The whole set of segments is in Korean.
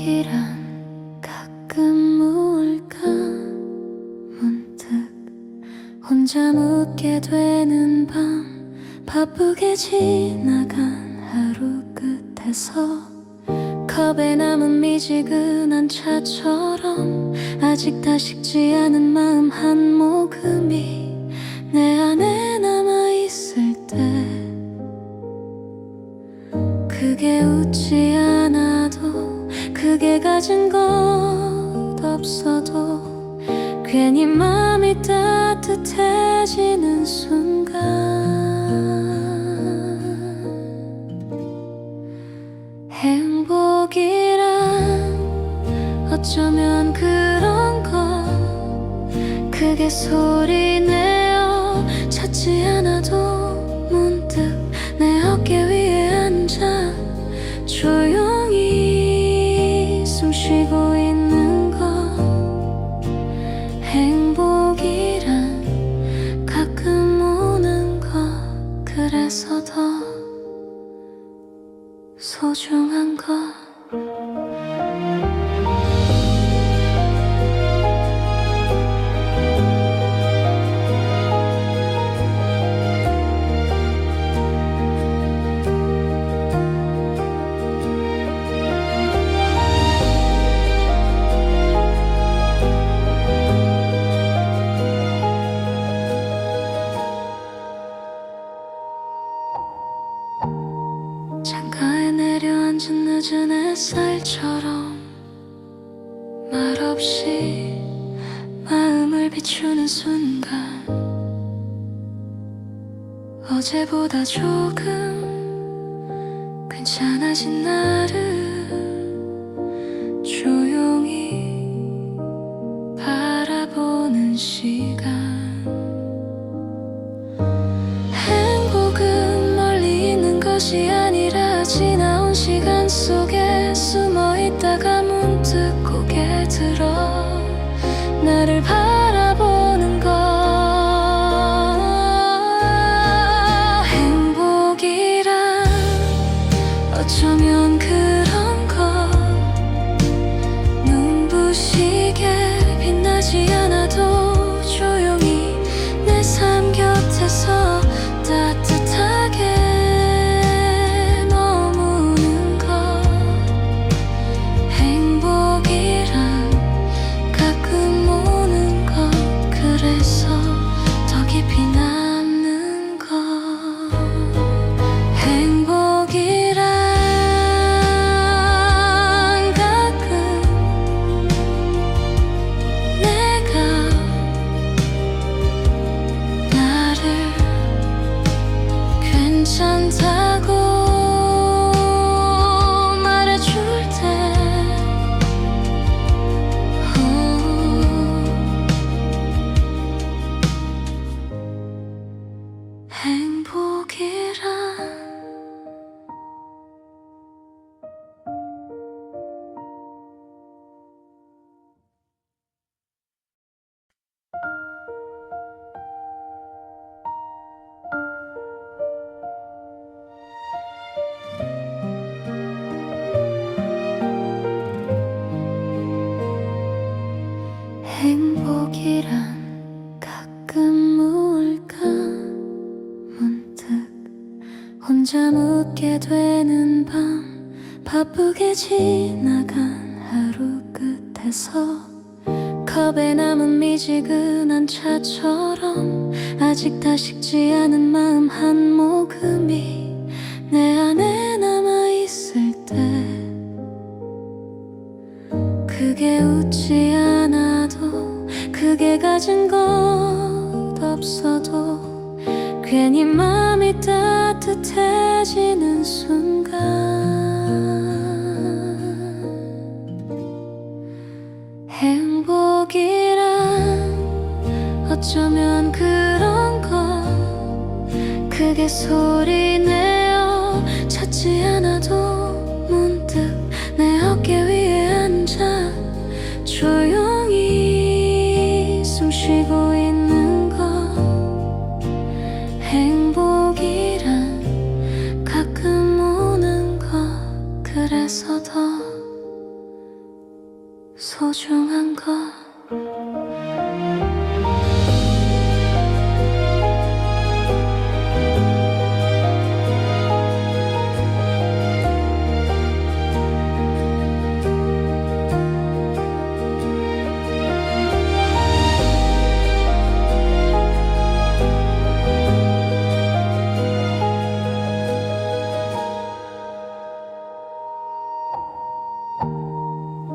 행복이란 가끔 뭘까 문득 혼자 묻게 되는 밤 바쁘게 지나간 하루 끝에서 컵에 남은 미지근한 차처럼 아직 다 식지 않은 마음 한 모금이 내 안에 남아있을 때 크게 웃지 않아도 크게 가진 것 없어도 괜히 마음이 따뜻해지는 순간 행복이란 어쩌면 그런 거 크게 소리내어 찾지 않아도 문득 내 어깨 위에 앉아 조용히 숨쉬고 있는 것 행복이란 가끔 오는 것 그래서 더 소중한 것 창가에 내려앉은 늦은 햇살처럼 말없이 마음을 비추는 순간 어제보다 조금 괜찮아진 나를 조용히 바라보는 시간 행복은 멀리 있는 것이 아니라 지나온 시간 속에 숨어 있다가 문득 고개 들어 나를 바라보는 것 행복이란 어쩌면 그런 것 눈부시게 빛나지 않아도 조용히 내 삶 곁에서 따뜻하게 괜찮다고 말해줄 때 행복이란 행복이란 가끔 뭘까 문득 혼자 묻게 되는 밤 바쁘게 지나간 하루 끝에서 컵에 남은 미지근한 차처럼 아직 다 식지 않은 마음 한 모금이 내 안에 남아있을 때 크게 웃지 않아도 크게 가진 것 없어도 괜히 마음이 따뜻해지는 순간 행복이란 어쩌면 그런 거 크게 소리내어 찾지 않아도 문득 내 어깨 위에 앉아 조용히 숨쉬고 있는 것 행복이란 가끔 오는 것 그래서 더 소중한 것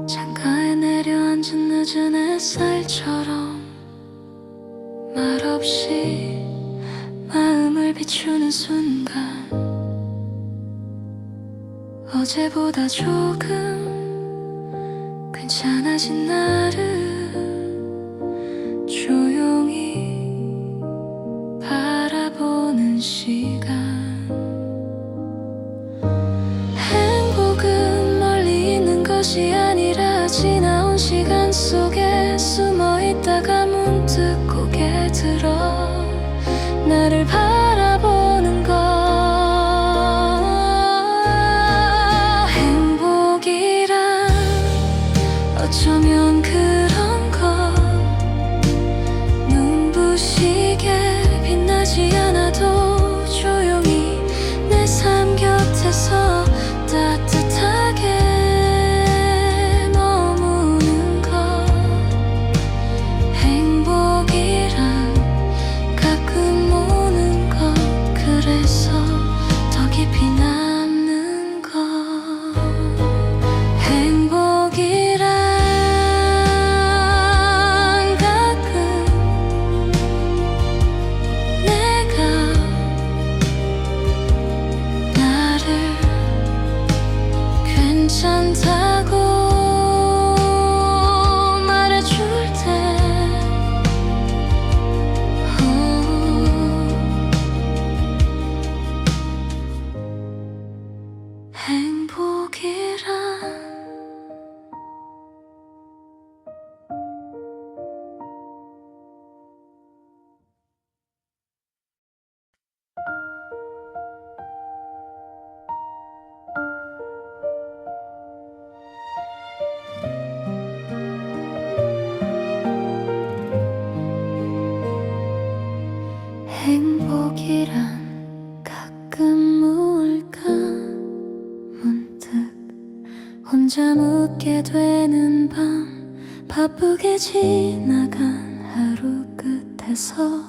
창가에 내려앉은 늦은 햇살처럼 말없이 마음을 비추는 순간 어제보다 조금 괜찮아진 나를 조용히 바라보는 시간 행복은 멀리 있는 것이 아니라 지나온 시간 속에 숨어 있다가 문득 고개 들어 나를 바라보는 것 행복이란 어쩌면 그런 것 눈부시게 빛나지 않아도 조용히 내 삶 곁에서 따뜻하게 머무는 것 행복이란 가끔 오는 것 그래서 더 깊이 남는 것 행복이란 가끔 내가 나를 괜찮다고 말해줄 때 행복이란 행복이란 가끔 우울감 문득 혼자 묻게 되는 밤 바쁘게 지나간 하루 끝에서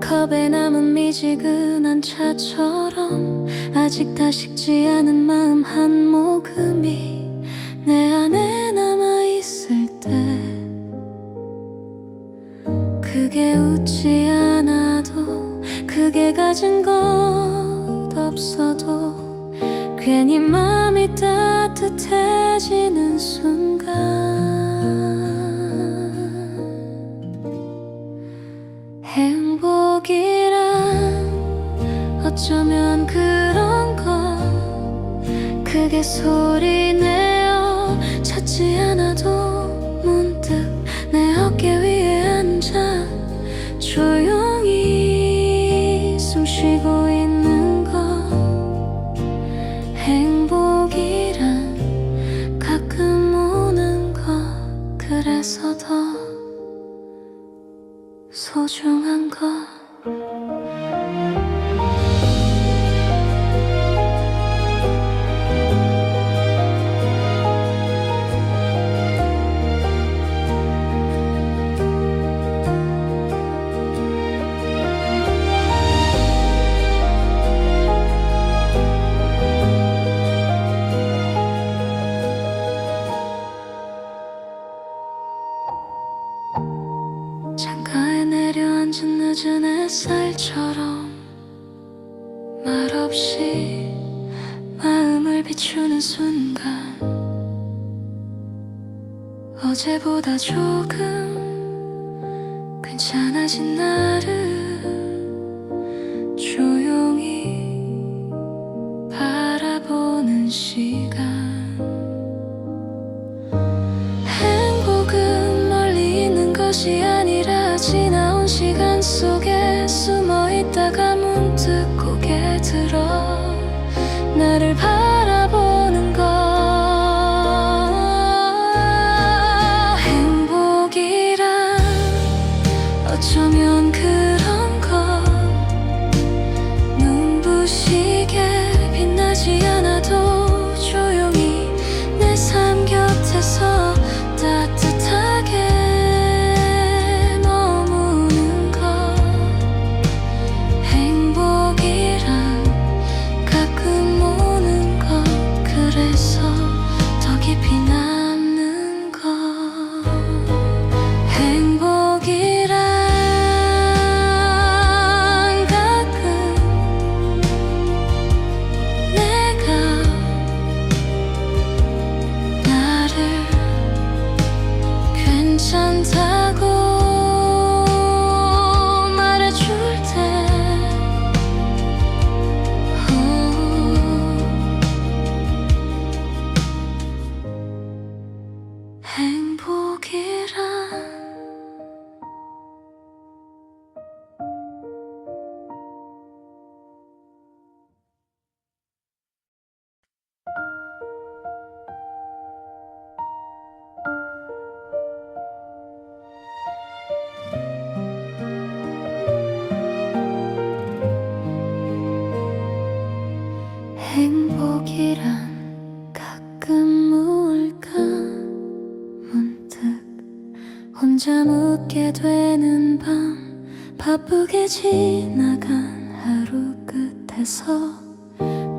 컵에 남은 미지근한 차처럼 아직 다 식지 않은 마음 한 모금이 내 안에 남아있을 때 크게 웃지 않아도 크게 가진 것 없어도 괜히 마음이 따뜻해지는 순간 행복이란 어쩌면 그런 것 크게 소리내어 찾지 않아도 문득 내 어깨 위에 앉아 조용히 숨 쉬고 있는 것 행복이란 가끔 오는 것 그래서 더 소중한 것 창가에 내려앉은 늦은 햇살처럼 말없이 마음을 비추는 순간 어제보다 조금 괜찮아진 나를 조용히 바라보는 시간 행복은 멀리 있는 것이 아니라 지나온 시간 속에 숨어 있다가 문득 고개 들어 나를 바라보는 것 곁에서 따뜻하게 머무는 것 행복이란 가끔 오는 것 그래서 더 깊이 남는 것 행복이란 가끔 내가 나를 괜찮다고 말해줄 때 행복이란 행복이란 가끔 뭘까 문득 혼자 묻게 되는 밤 바쁘게 지나간 하루 끝에서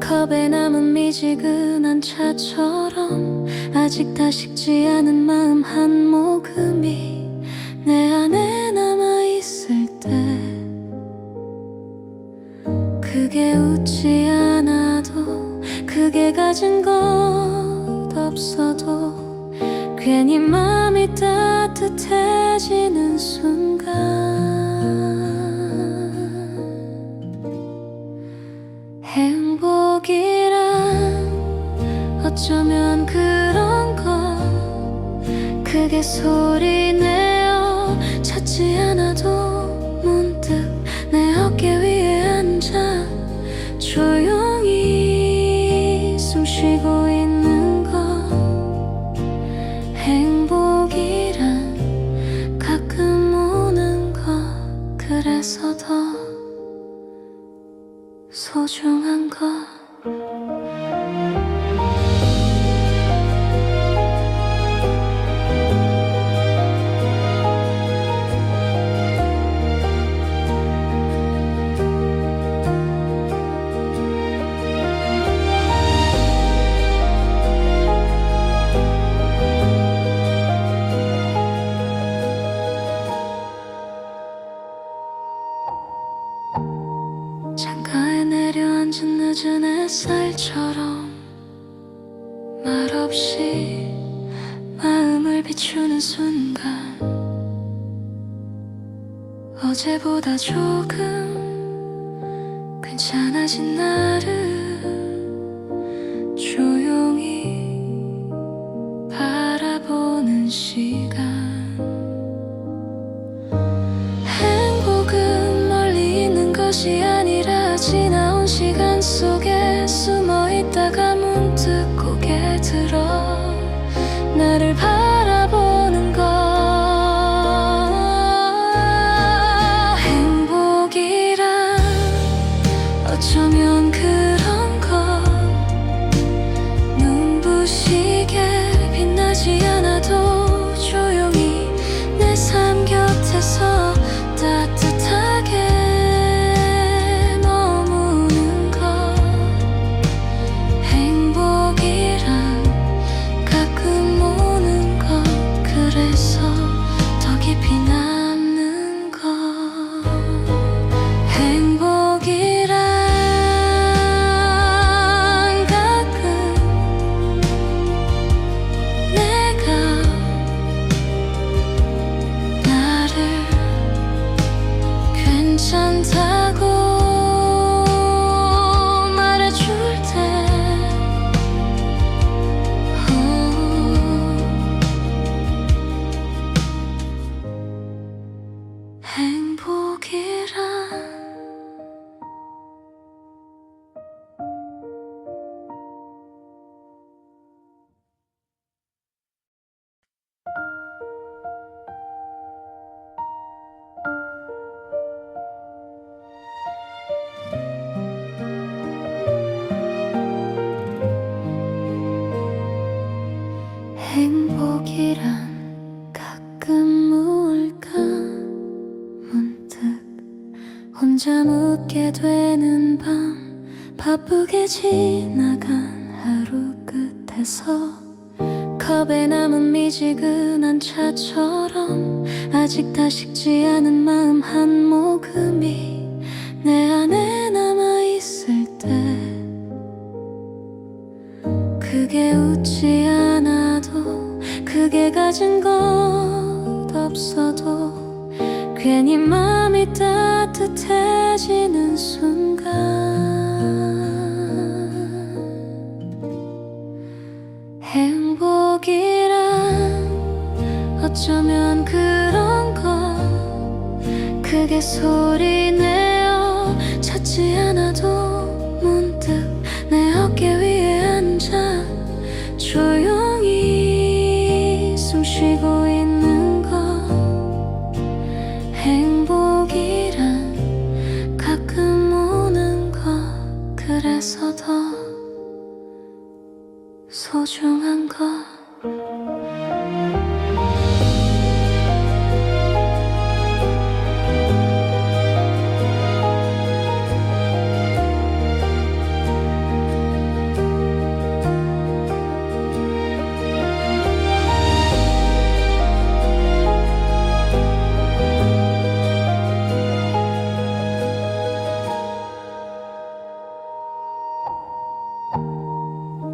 컵에 남은 미지근한 차처럼 아직 다 식지 않은 마음 한 모금이 내 안에 남아있을 때 크게 웃지 않아도 크게 가진 것 없어도 괜히 마음이 따뜻해지는 순간 행복이란 어쩌면 그런 거 크게 소리내어 찾지 않아도 문득 내 어깨 위에 앉아 조용히 숨 쉬고 있는 것 행복이란 가끔 오는 것 그래서 더 소중한 것 창가에 내려앉은 늦은 햇살처럼 말없이 마음을 비추는 순간 어제보다 조금 괜찮아진 나를 조용히 바라보는 시간 행복은 멀리 있는 것이 아니라 지나온 시간 속에 숨어 있다가 문득 고개 들어 나를 바라보는 것 행복이란 어쩌면 그런 것 눈부시게 빛나지 않아도 조용히 행복이란 가끔 뭘까 문득 혼자 묻게 되는 밤 바쁘게 지나간 하루 끝에서 컵에 남은 미지근한 차처럼 아직 다 식지 않은 마음 한 모금이 내 안에 남아있을 때 크게 웃지 않아도 크게 가진 것 없어도 괜히 마음이 따뜻해지는 순간 행복이란 어쩌면 그런 거 크게 소리내어 찾지 않아도 문득 내 어깨 위에 앉아 조용히 숨 쉬고 있는 것 행복이란 가끔 오는 것 그래서 더 소중한 것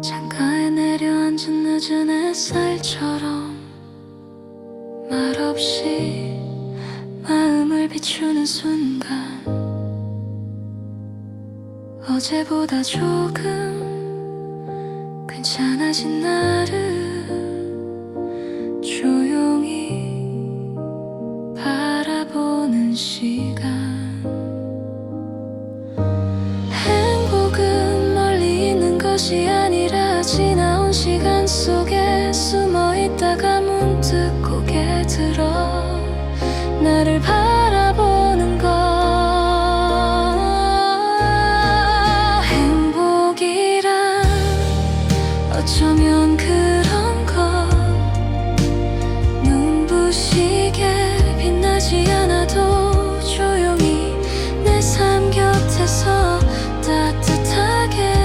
창가에 내려앉은 늦은 햇살처럼 말없이 마음을 비추는 순간 어제보다 조금 괜찮아진 나를 조용히 바라보는 시간 행복은 멀리 있는 것이 아니라 지나온 시간 속에 숨어있다가 문득 고개 들어 나를 바라보는 것 행복이란 어쩌면 그런 거 눈부시게 빛나지 않아도 조용히 내 삶 곁에서 따뜻하게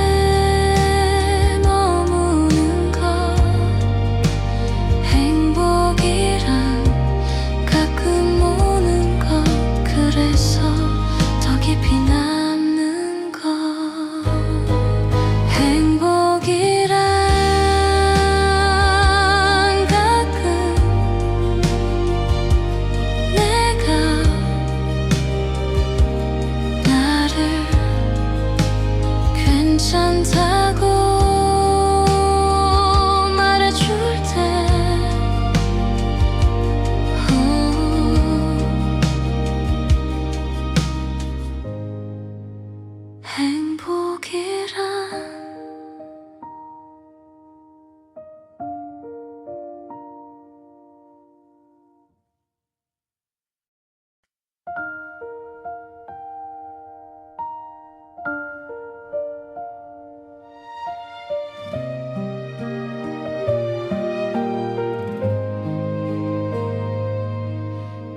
괜찮다고 말해줄 때 행복이란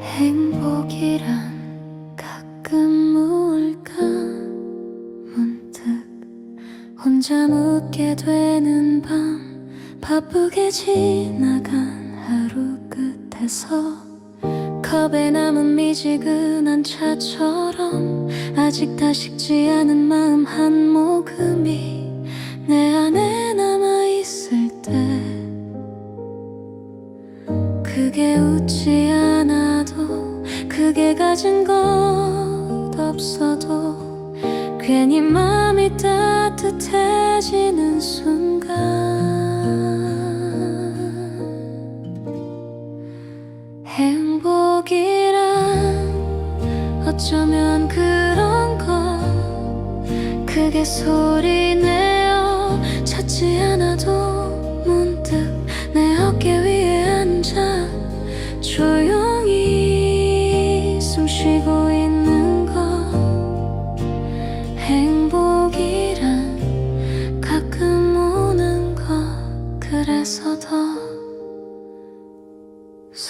행복이란 가끔 뭘까 문득 혼자 묻게 되는 밤 바쁘게 지나간 하루 끝에서 컵에 남은 미지근한 차처럼 아직 다 식지 않은 마음 한 모금이 내 안에 남아있을 때 크게 웃지 않아도 크게 가진 것 없어도 괜히 마음이 따뜻해지는 순간 행복이란 어쩌면 그런 거 크게 소리내어 찾지 않아도 문득 내 어깨 위에 앉아 조용히 숨 쉬고 있는 것 행복이란 가끔 오는 것 그래서 더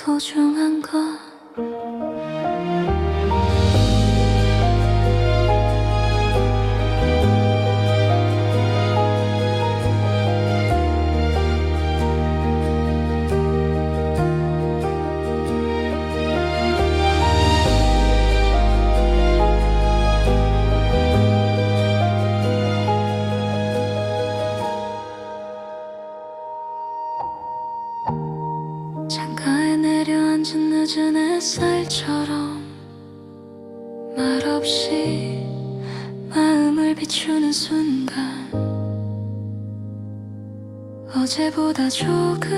소중한 것 창가에 내려앉은 늦은 햇살처럼 말없이 마음을 비추는 순간 어제보다 조금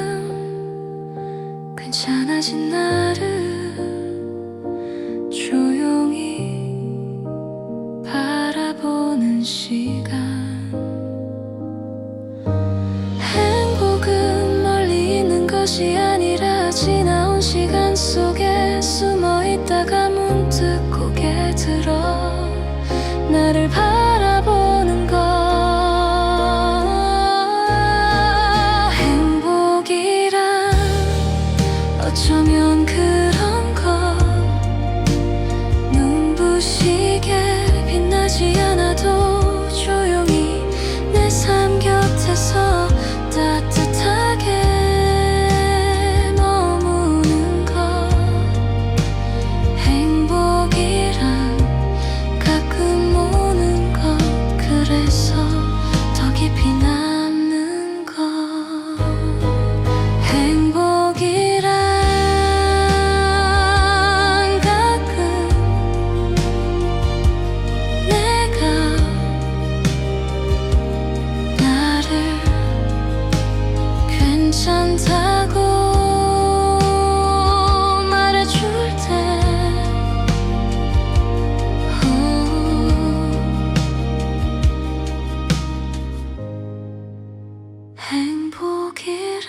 괜찮아진 나를 조용히 바라보는 시간 행복은 멀리 있는 것이 아니라 지나온 시간 속에 숨어 있다가 문득 고개 들어 나를 바라보는 것 행복이란 어쩌면 그런 것 눈부시게 빛나지 않아도 조용히 내 삶 곁에서 따뜻하게 괜찮다고 말해줄 때 행복이란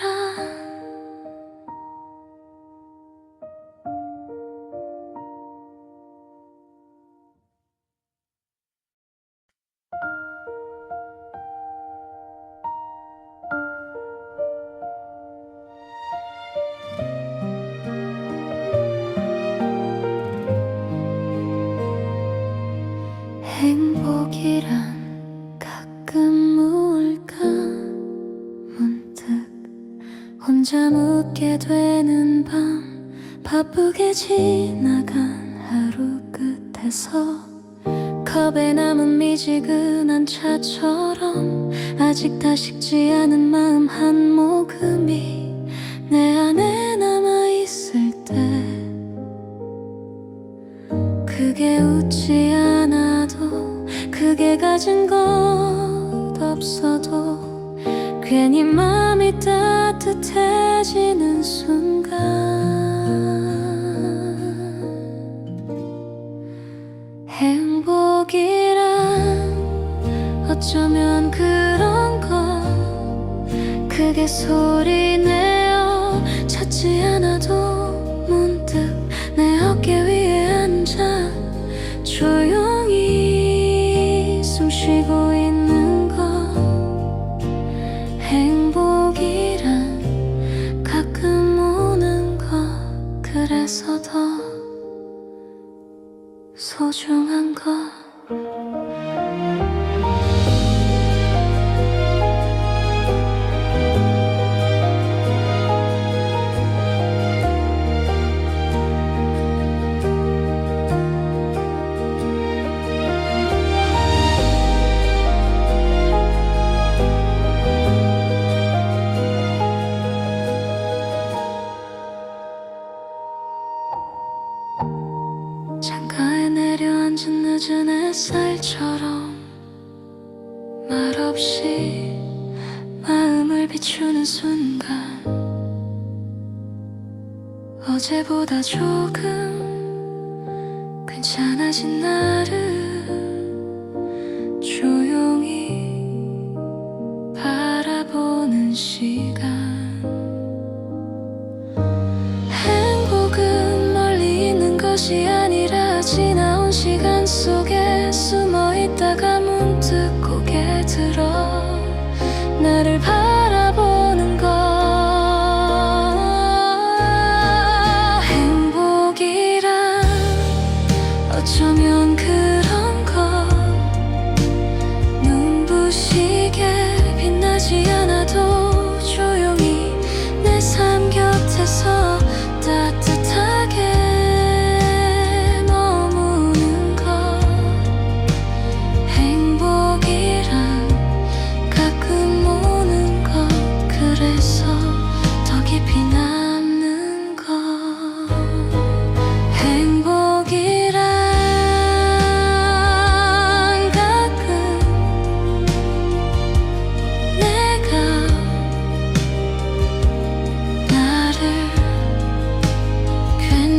행복이란 가끔 우울까 문득 혼자 묻게 되는 밤 바쁘게 지나간 하루 끝에서 컵에 남은 미지근한 차처럼 아직 다 식지 않은 마음 한 모금이 내 안에 남아있을 때 크게 웃지 않아도 크게 가진 것 없어도 괜히 마음이 따뜻해지는 순간 행복이란 어쩌면 그런 것 크게 소리내어 찾지 않아도 문득 내 어깨 위에 앉아 조용히 숨 쉬고 있는 것 행복이란 가끔 오는 것 그래서 더 소중한 것 창가에 내려앉은 늦은 햇살처럼 말없이 마음을 비추는 순간 어제보다 조금 괜찮아진 나를 조용히 바라보는 시간 행복은 멀리 있는 것이 아니라 지나온 시간 속에 숨어 있다가 문득 고개 들어 나를 바라보는 것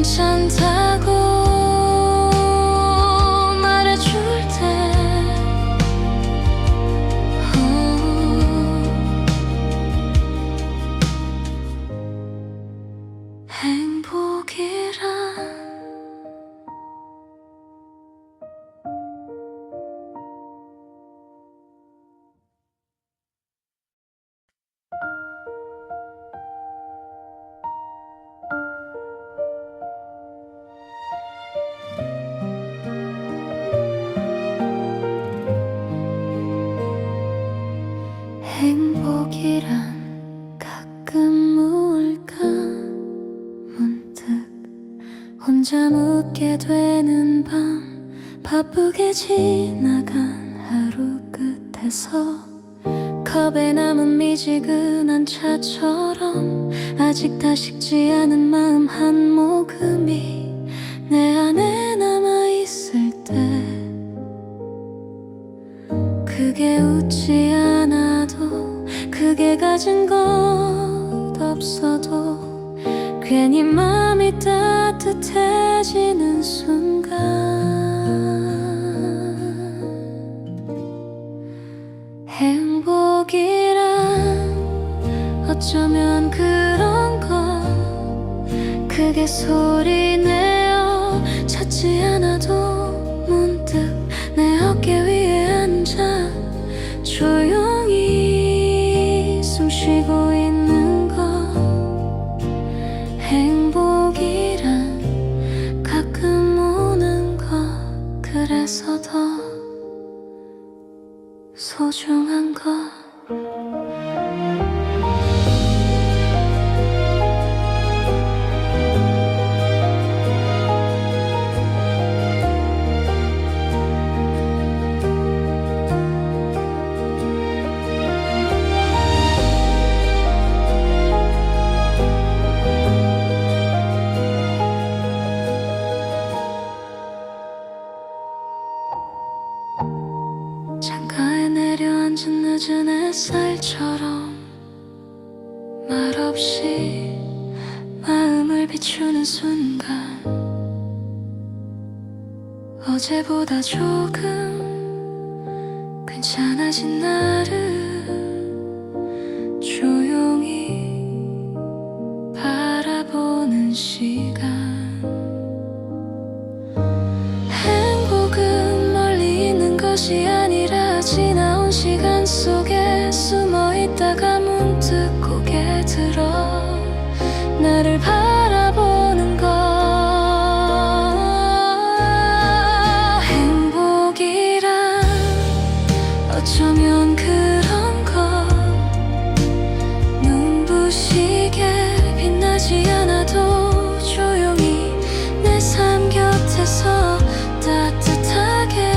괜찮다고 말해줄 때 행복이란 행복이란 가끔 우울까 문득 혼자 묻게 되는 밤 바쁘게 지나간 하루 끝에서 컵에 남은 미지근한 차처럼 아직 다 식지 않은 마음 한 모금이 내 안에 남아있을 때 그게 웃지 않아도 그게 가진 것 없어도 괜히 마음이 따뜻해지는 순간 행복이란 어쩌면 그런 거 크게 소리내어 찾지 않아도 문득 내 어깨 위에 앉아 조용히 숨 쉬고 있는 거 행복이란 가끔 오는 거 그래서 더 소중한 거 창가에 내려앉은 늦은 햇살처럼 말없이 마음을 비추는 순간 어제보다 조금 괜찮아진 나를 조용히 바라보는 시간 행복은 멀리 있는 것이 아니라 지나온 시간 속에 숨어 있다가 문득 고개 들어 나를 바라보는 것 행복이란 어쩌면 그런 거 눈부시게 빛나지 않아도 조용히 내 삶 곁에서 따뜻하게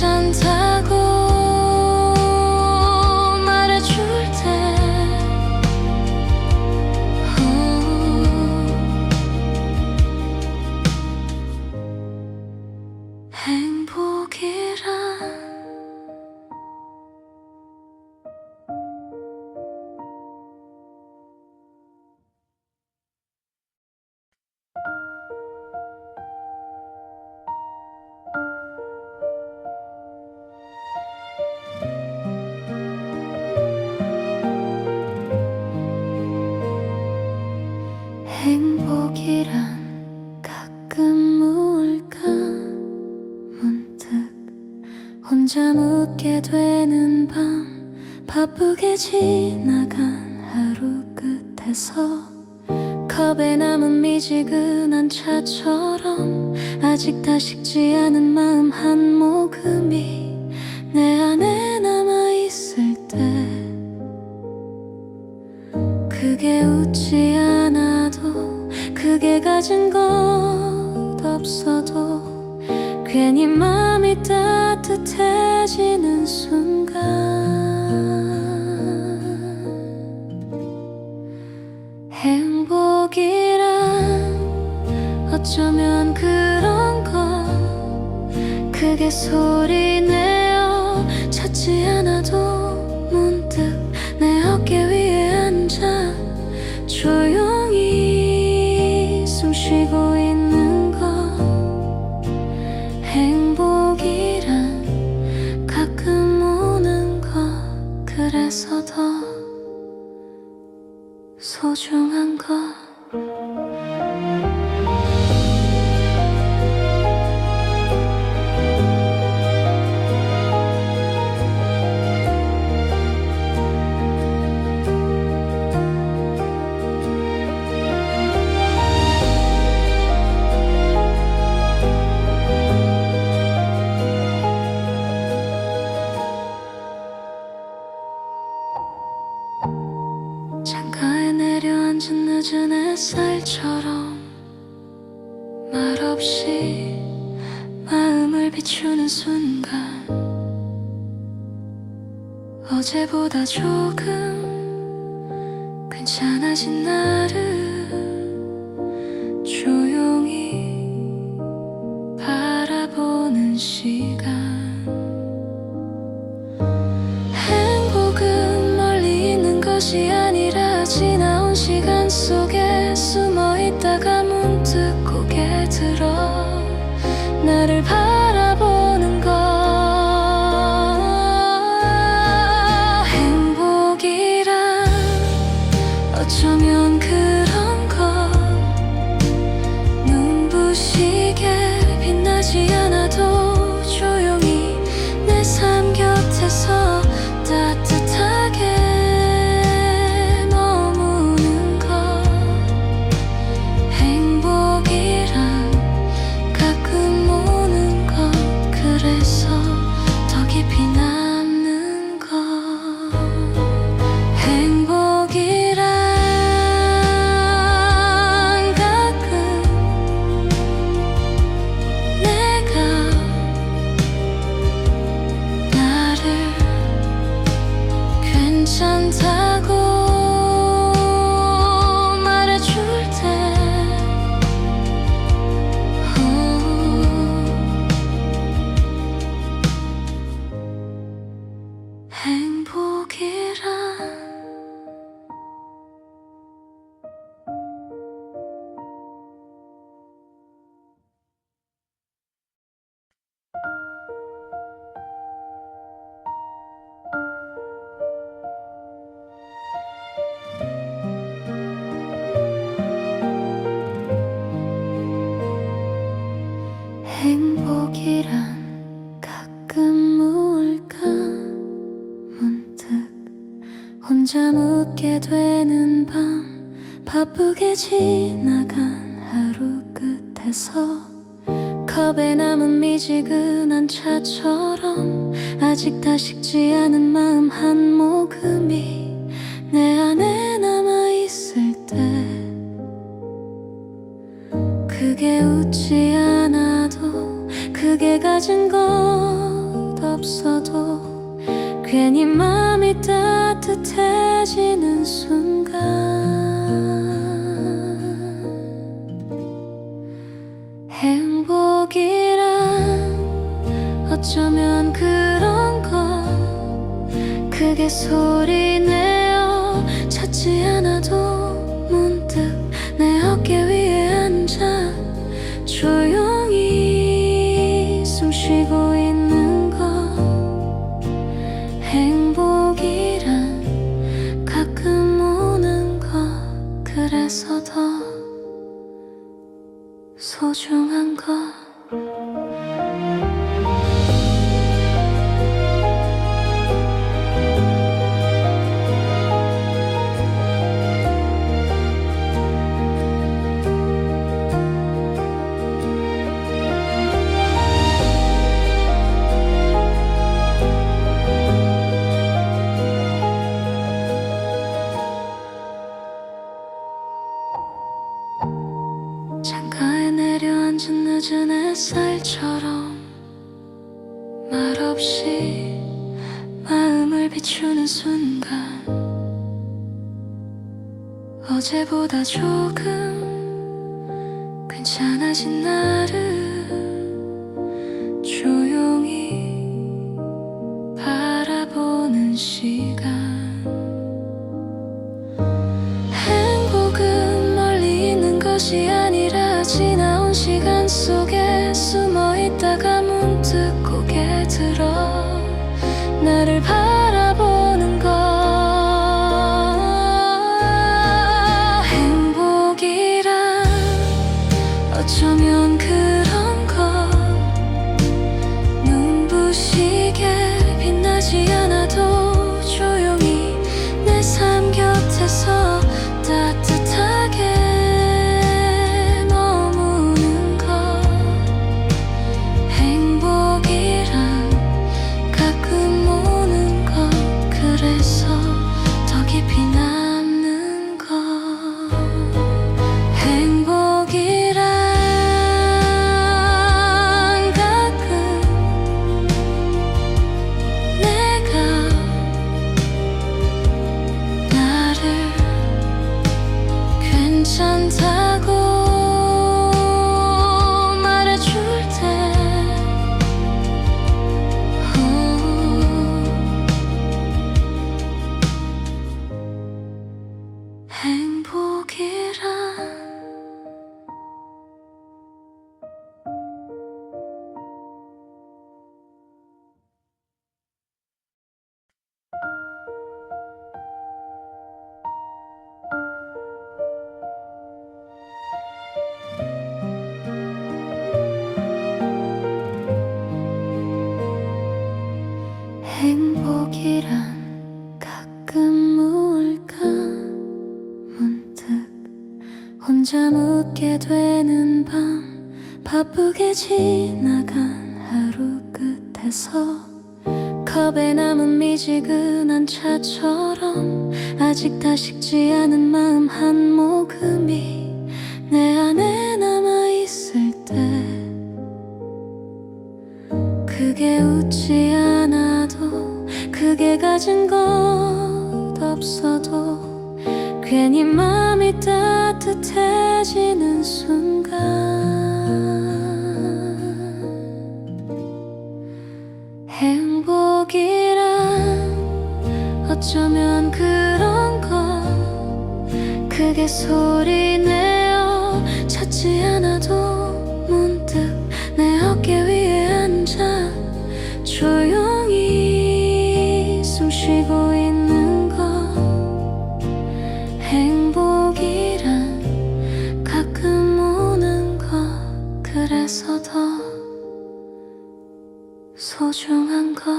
괜찮다고 말해줄 때 행복이란 행복이란 가끔 우울까 문득 혼자 묻게 되는 밤 바쁘게 지나간 하루 끝에서 컵에 남은 미지근한 차처럼 아직 다 식지 않은 마음 한 모금이 내 안에 남아있을 때 그게 웃지 않아도 그게 가진 것 괜히 마음이 따뜻해지는 순간 행복이란 어쩌면 그런 거 크게 소리내어 찾지 않아도 문득 내 어깨 위에 앉아 조용히 숨 쉬고 있는 거 행복이란 가끔 오는 거 그래서 더 소중한 거 창가에 내려앉은 늦은 햇살처럼 말없이 마음을 비추는 순간 어제보다 조금 괜찮아진 나를 조용히 바라보는 시간 행복은 멀리 있는 것이 아니라 지나온 시간 속에 숨어 있다가 문득 고개 들어 나를 바라보는 것 행복이란 어쩌면 그런 거 눈부시게 빛나지 않아도 조용히 내 삶 곁에서 따뜻하게 머무는 것 행복이란 가끔 오는 것 그래서 더 깊이 남는 것 행복이란 가끔 내가 나를 괜찮다고 말해줄 때 행복이란 행복이란 가끔 우울까 문득 혼자 묻게 되는 밤 바쁘게 지나간 하루 끝에서 컵에 남은 미지근한 차처럼 아직 다 식지 않은 마음 한 모금이 내 안에 남아있을 때 크게 웃지 않아도 크게 가진 것 없어도 괜히 마음이 따뜻해지는 순간 행복이란 어쩌면 그런 거 크게 소리내어 찾지 않아도 문득 내 어깨 위에 앉아 조용히 숨 쉬고 있는 것 행복이란 가끔 오는 것 그래서 더 소중한 것 창가에 내려앉은 늦은 햇살처럼 말없이 마음을 비추는 순간 어제보다 조금 괜찮아진 나를 조용히 바라보는 시간. 행복은 멀리 있는 것이 아니라 지나온 시간 속에 숨어 있다가 문득 고개 들어 나를 바라보는 것. 행복이란 어쩌면 그런 것. 눈부시게 빛나지 않아도 조용히 내 삶 곁에서 따뜻하게 머무는 것. 행복이란 가끔 오는 것. 그래서 더 깊이 남는 것. 행복이란 가끔 내가 나를 괜찮다고 말해줄 때 행복이란 행복이란 가끔 우울까 문득 혼자 묻게 되는 밤. 바쁘게 지나간 하루 끝에서 컵에 남은 미지근한 차처럼 아직 다 식지 않은 마음 한 모금이 내 안에 남아있을 때 크게 웃지 않아도 크게 가진 것 없어도 괜히 마음이 따뜻해지는 순간. 행복이란 어쩌면 그런 것. 크게 소리내어 찾지 않아도 문득 내 어깨 위에 앉아 조용히 숨 쉬고 있는 것. 행복이란 가끔 오는 것. 그래서 더 소중한 것.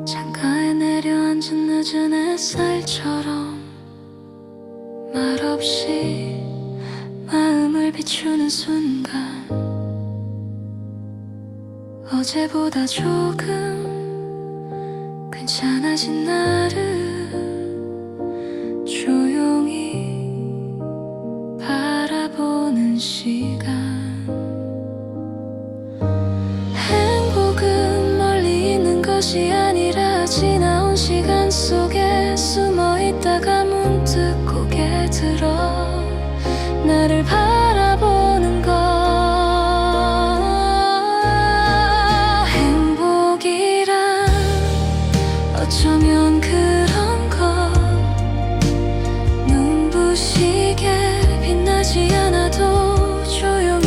창가에 내려앉은 늦은 햇살처럼 말없이 마음을 비추는 순간 어제보다 조금 괜찮아진 나를 조용히 바라보는 시간. 행복은 멀리 있는 것이 아니라 지나온 시간 속에 숨어 있다가 문득 고개 들어 나를 바라보는 것. 행복이란 어쩌면 그런 것. 눈부시게 빛나지 않아도 조용히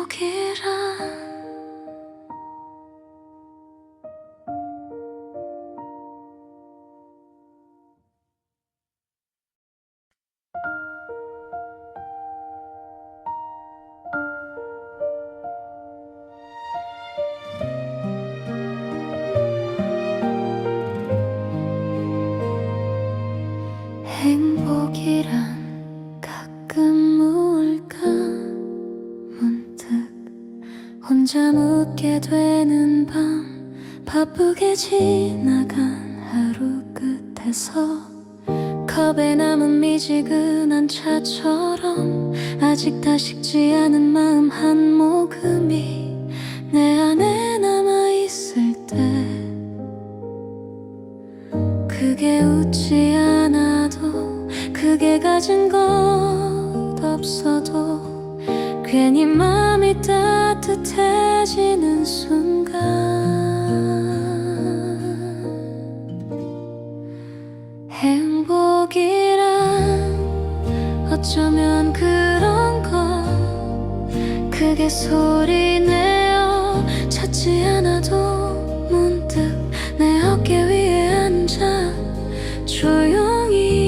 행복이란 행복이란 가끔 우울까 문득 혼자 묻게 되는 밤 바쁘게 지나간 하루 끝에서 컵에 남은 미지근한 차처럼 아직 다 식지 않은 마음 한 모금이 내 안에 남아있을 때 크게 웃지 않아도 크게 가진 것 없어도 괜히 마음이 따뜻해지는 순간 행복이란 어쩌면 그런 거 크게 소리내어 찾지 않아도 문득 내 어깨 위에 앉아 조용히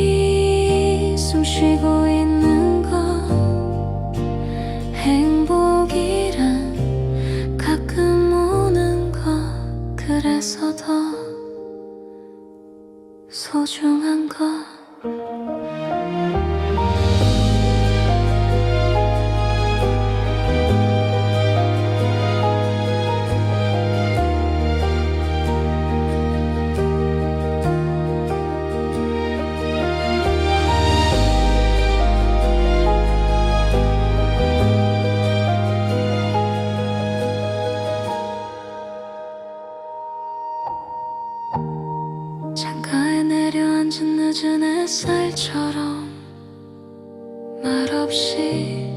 숨 쉬고 있는 것 행복이란 가끔 오는 것 그래서 더 소중한 것 창가에 내려앉은 늦은 햇살처럼 말없이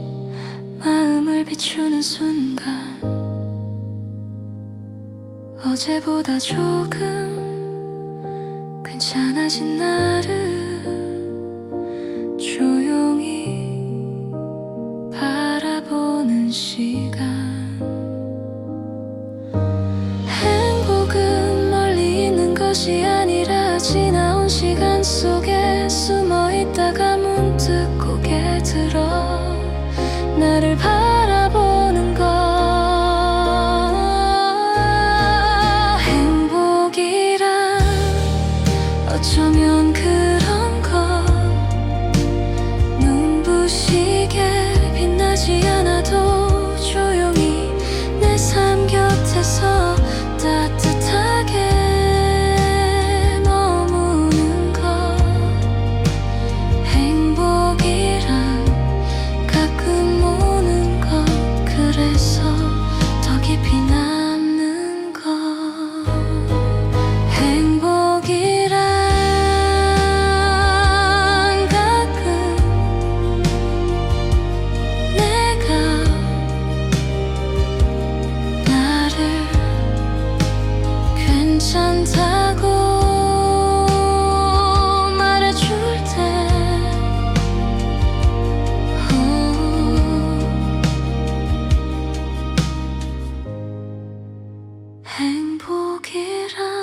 마음을 비추는 순간 어제보다 조금 괜찮아진 나를 조용히 바라보는 시간 행복은 멀리 있는 것이 아니라 지나온 시간 속에 숨어있다가 문득 고개 들어 나를 바라보는 것 행복이란 어쩌면 그런 거 눈부시게 빛나지 않아도 조용히 내 삶 곁에서 따뜻하게 머무는 것 행복이란 가끔 오는 것 그래서 더 깊이 남는 것 행복이란 가끔 내가 나를 괜찮다고 말해줄 때 행복이란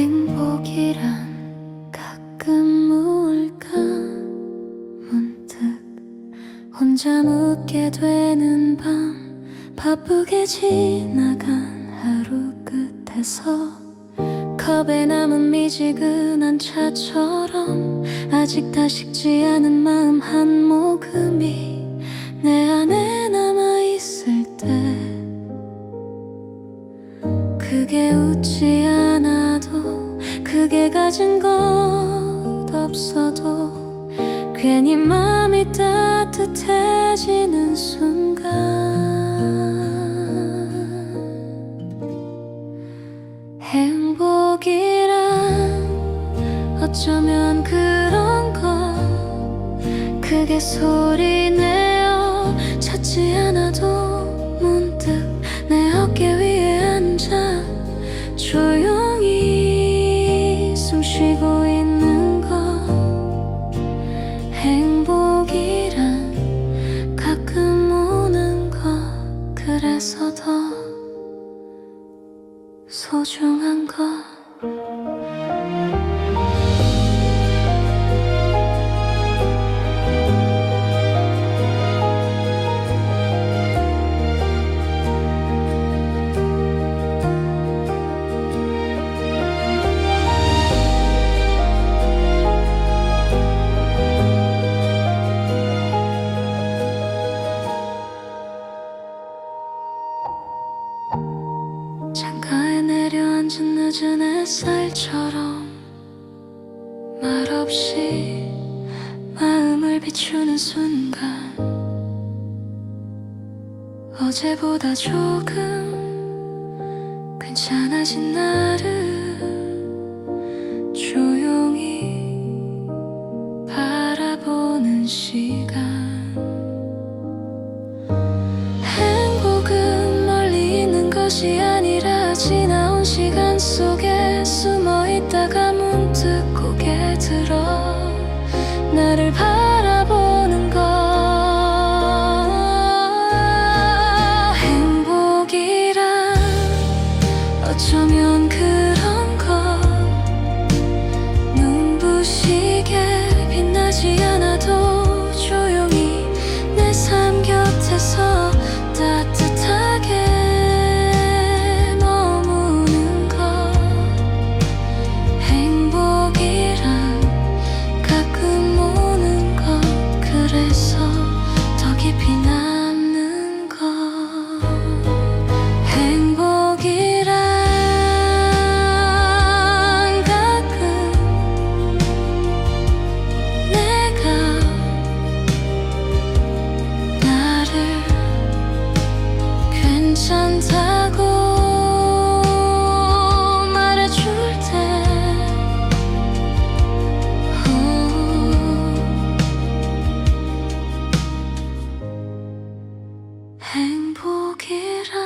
행복이란 가끔 우울까 문득 혼자 묻게 되는 밤 바쁘게 지나간 하루 끝에서 컵에 남은 미지근한 차처럼 아직 다 식지 않은 마음 한 모금이 내 안에 남아있을 때 크게 웃지 않아도 크게 가진 것 없어도 괜히 마음이 따뜻해지는 순간 행복이란 어쩌면 그런 거 크게 소리내어 찾지 않아도 문득 내 어깨 위에 앉아 조용히 숨 쉬고 있는 거. 행복이란 가끔 오는 거, 그래서 더 소중한 거. 창가에 내려앉은 늦은 햇살처럼 말없이 마음을 비추는 순간, 어제보다 조금 괜찮아진 나를 조용히 바라보는 시간. 행복은 멀리 있는 것이 아니라 지나온 시간 속에 숨어 있다가 문득 고개 들어 나를 바라보는 것. 행복이란 어쩌면 그런 거 눈부시게 빛나지 않아도 조용히 내 삶 곁에서 따뜻하게 머무는 것. 행복이란 가끔 오는 것, 그래서 더 깊이 남는 것. 행복이란 가끔 내가 나를 괜찮다고 말해줄 때, 행복이란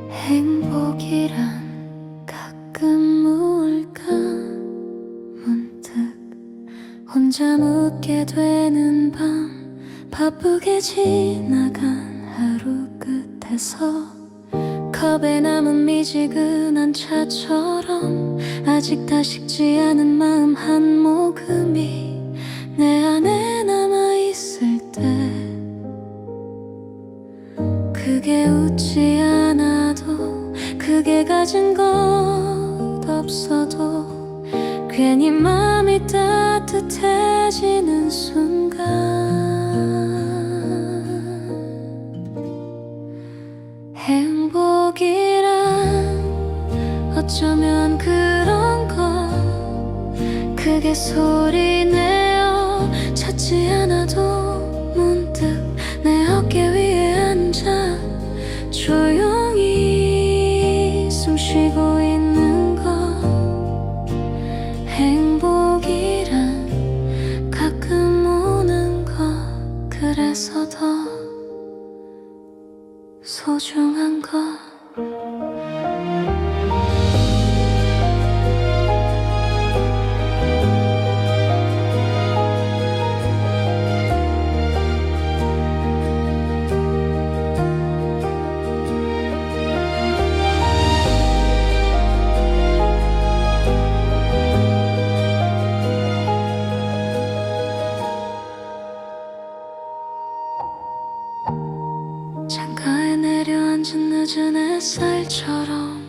행복이란 가끔 우울까 문득 혼자 묻게 되는 밤, 바쁘게 지나간 하루 끝에서 컵에 남은 미지근한 차처럼 아직 다 식지 않은 마음 한 모금이 내 안에 남아있을 때, 크게 웃지 않아도 크게 가진 것 없어도 괜히 마음이 따뜻해지는 순간. 행복이란 어쩌면 그런 거 크게 소리내어 찾지 않아도 문득 내 어깨 위에 앉아 조용히 숨 쉬고 있는 것. 행복이란 가끔 오는 것, 그래서 더 소중한 것. 창가에 내려앉은 늦은 햇살처럼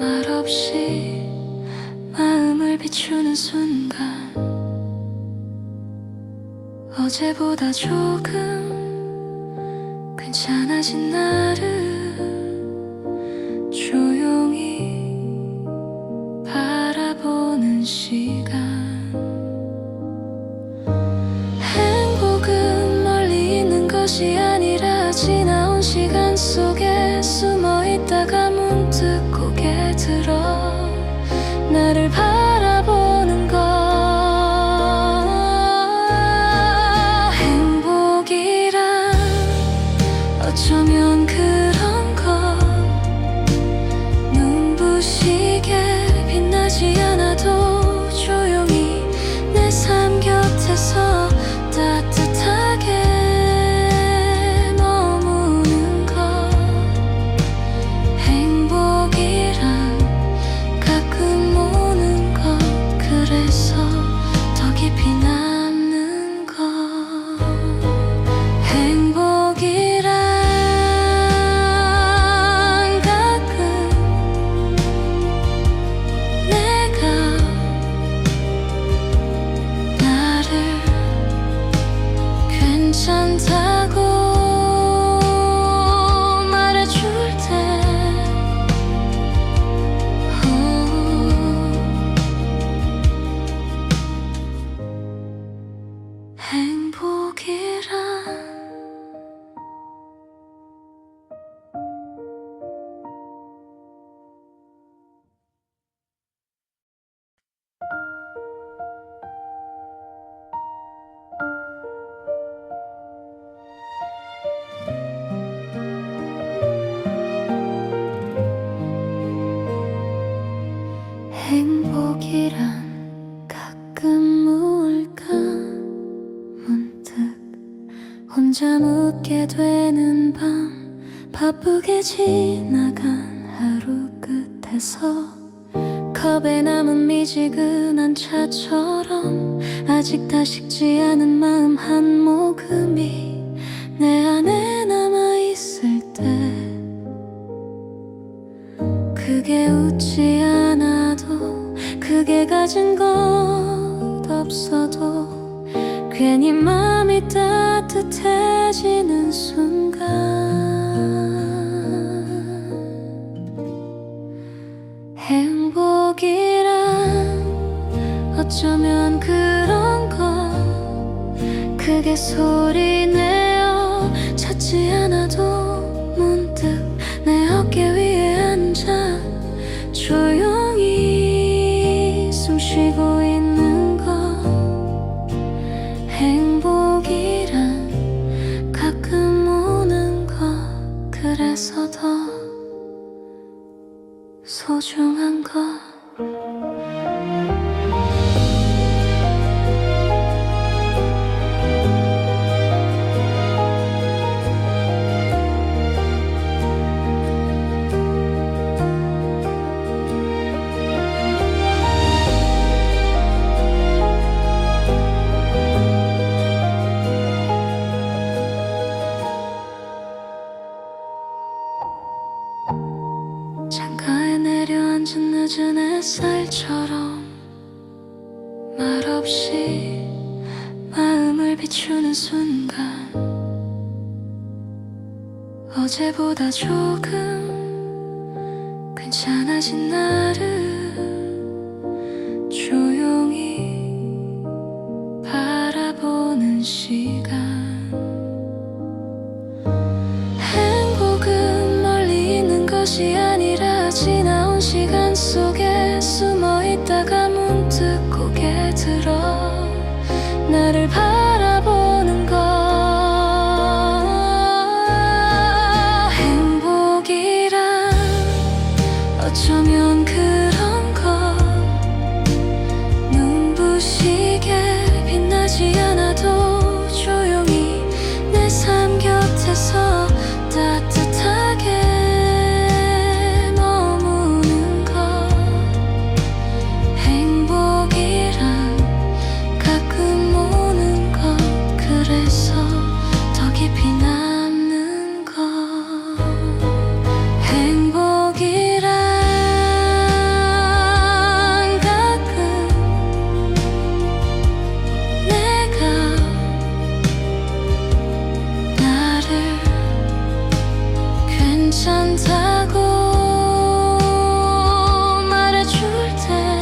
말없이 마음을 비추는 순간, 어제보다 조금 괜찮아진 괜찮아진 나를 조용히 바라보는 시간. 행복은 멀리 있는 것이 아니라 지나온 시간 속에 숨어 있다가 문득 고개 들어 나를 바라보는 것. 행복이란 어쩌면 그런 것. 눈부시게 빛나지 않아도 조용히 내 삶 곁에서 따뜻하게 머무는 것. 행복이란 가끔 오는 것. 그래서 더 깊이 남는 것. 행복이란 가끔 내가 나를 괜찮다고 말해줄 때 행복이란 행복이란 가끔 우울까 문득 혼자 묻게 되는 밤. 바쁘게 지나간 하루 끝에서 컵에 남은 미지근한 차처럼 아직 다 식지 않은 마음 한 모금이 내 안에 남아있을 때 크게 웃지 않아도 크게 가진 것 없어도 괜히 마음이 따뜻해지는 순간. 행복이란 어쩌면 그런 것. 크게 소리내어 찾지 않아도 문득 내 어깨 위에 앉아 조용히 숨 쉬고 있는 것. 행복이란 가끔 오는 것. 그래서 더 소중한 것. 창가에 내려앉은 늦은 햇살처럼 말없이 마음을 비추는 순간. 어제보다 조금 괜찮아진 나를 조용히 바라보는 시간. 행복은 멀리 있는 것이 아니라 지나온 시간 속에 숨어 있다가 문득 고개 들어 나를 바라보는 것. 행복이란 어쩌면 그런 것. 눈부시게 빛나지 않아도 조용히 내 삶 곁에서 따뜻하게 괜찮다고 말해줄 때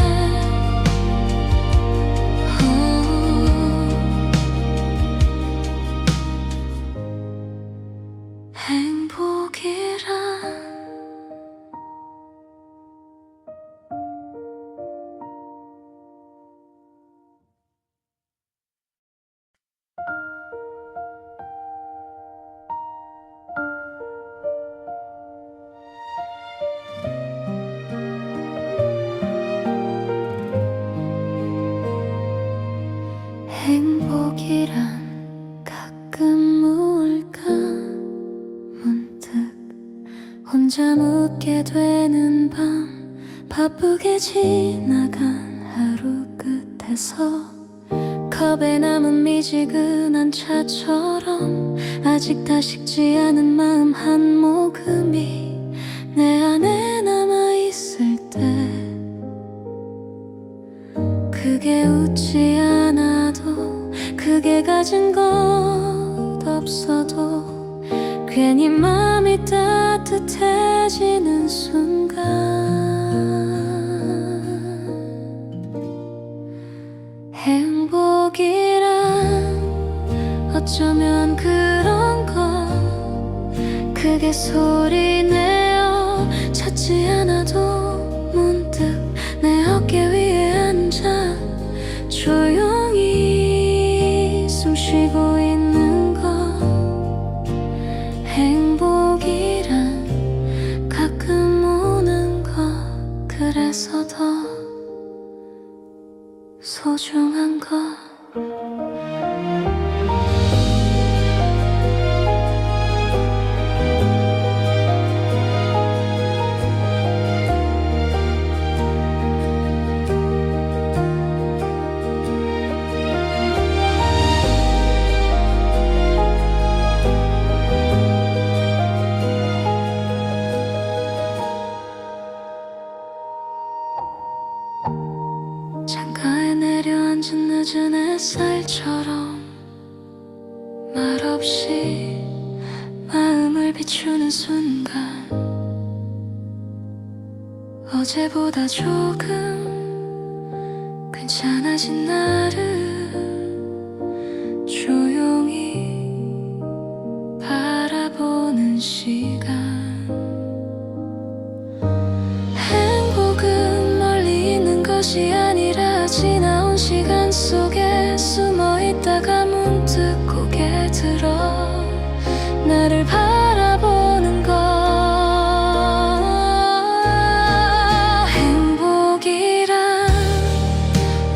행복이란 행복이란 가끔 우울까 문득 혼자 묻게 되는 밤 바쁘게 지나간 하루 끝에서 컵에 남은 미지근한 차처럼 아직 다 식지 않은 마음 한 모금이 내 안에 남아있을 때 크게 웃지 않아도 크게 가진 것 없어도 괜히 마음이 따뜻해지는 순간 행복이란 어쩌면 그런 거 크게 소리내어 찾지 않아도 문득 내 어깨 위에 앉아 조용히 숨 쉬고 있는 거 행복이란 가끔 오는 거 그래서 더 소중한 거 창가에 내려앉은 늦은 햇살처럼 말없이 마음을 비추는 순간 어제보다 조금 괜찮아진 나를 조용히 바라보는 시간 행복은 멀리 있는 것이 아니라 지나온 시간 속에 숨어 있다가 문득 고개 들어 나를 바라보는 것 행복이란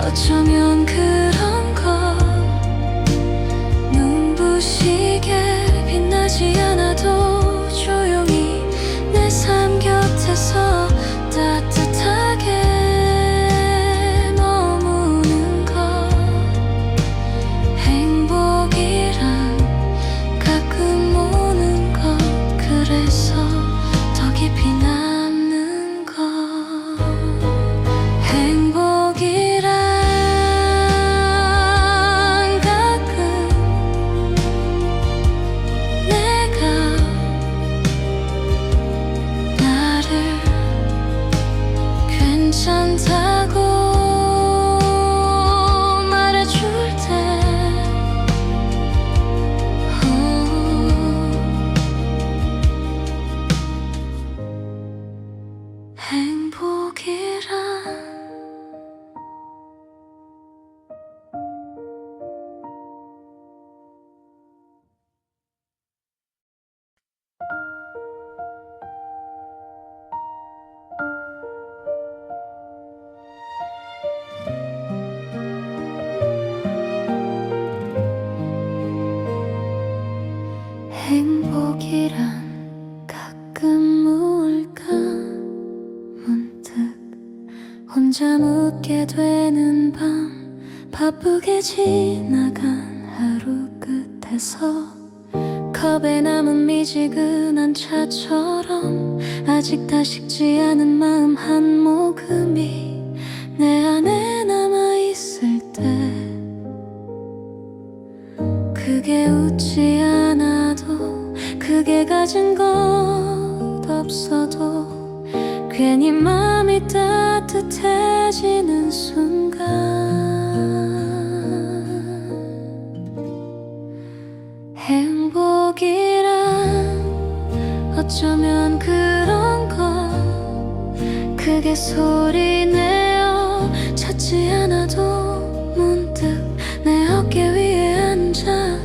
어쩌면 그런 거 눈부시게 빛나지 않아도 조용히 내 삶 곁에서 따뜻하게 머무는 것 행복이란 가끔 오는 것 그래서 더 깊이 남는 것 행복이란 가끔 내가 나를 괜찮다고 말해줄 때 행복이란 행복이란 가끔 우울까 문득 혼자 묻게 되는 밤 바쁘게 지나간 하루 끝에서 컵에 남은 미지근한 차처럼 아직 다 식지 않은 마음 한 모금이 내 안에 남아있을 때 크게 웃지 않아도 크게 가진 것 없어도 괜히 마음이 따뜻해지는 순간 행복이란 어쩌면 그런 거 크게 소리내어 찾지 않아도 문득 내 어깨 위에 앉아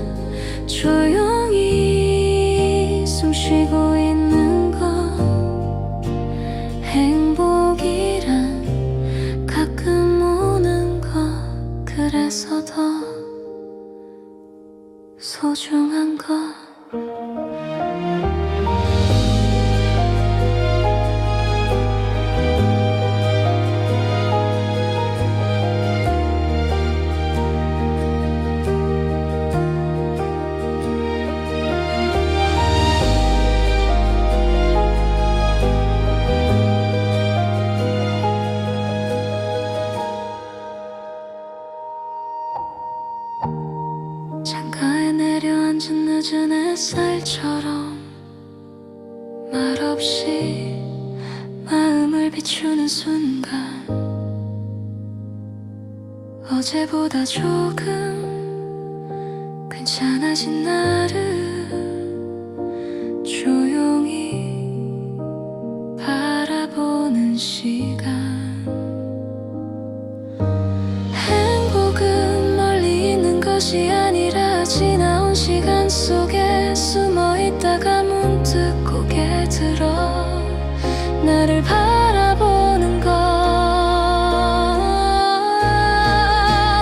조용히 숨 쉬고 있는 거 행복이란 가끔 오는 거 그래서 더 소중한 거 창가에 내려앉은 늦은 햇살처럼 말없이 마음을 비추는 순간 어제보다 조금 괜찮아진 나를 조용히 바라보는 시간 행복은 멀리 있는 것이 아니라 지나온 시간 속에 숨어 있다가 문득 고개 들어 나를 바라보는 것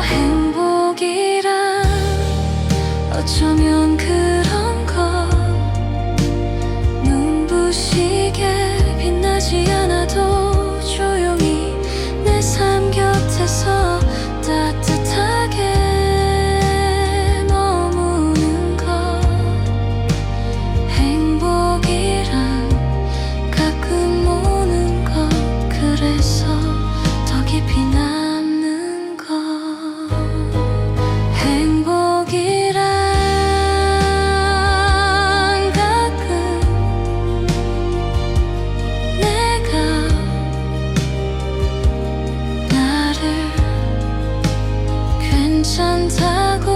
행복이란 어쩌면 그런 거 눈부시게 빛나지 않아도 조용히 내 삶 곁에서 따뜻하게 머무는 것 행복이란 가끔 오는 것 그래서 더 깊이 남는 것 행복이란 가끔 내가 나를 괜찮다고